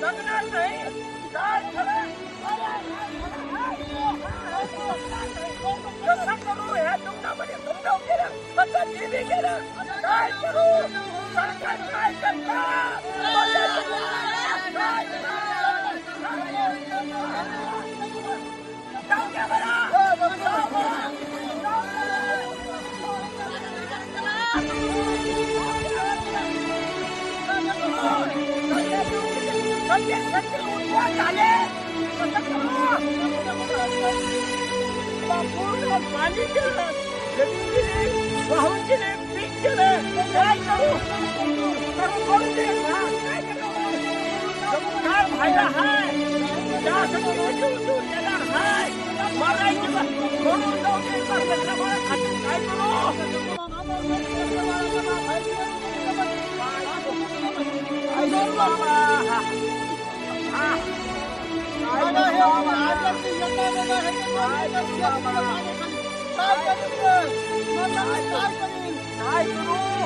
जगणार नाही काय कसं करू ह्या जीवनामध्ये समजावून केलं कसं टीव्ही केलं काय करू सरकार काय करतात जाऊ द्या बरं पूर्ण पाणी केलं जमीन गेली वाहून गेले पीक गेलं काय करू काय फायदा हाय हाय मरायची म्हणून जाऊ दे काय करू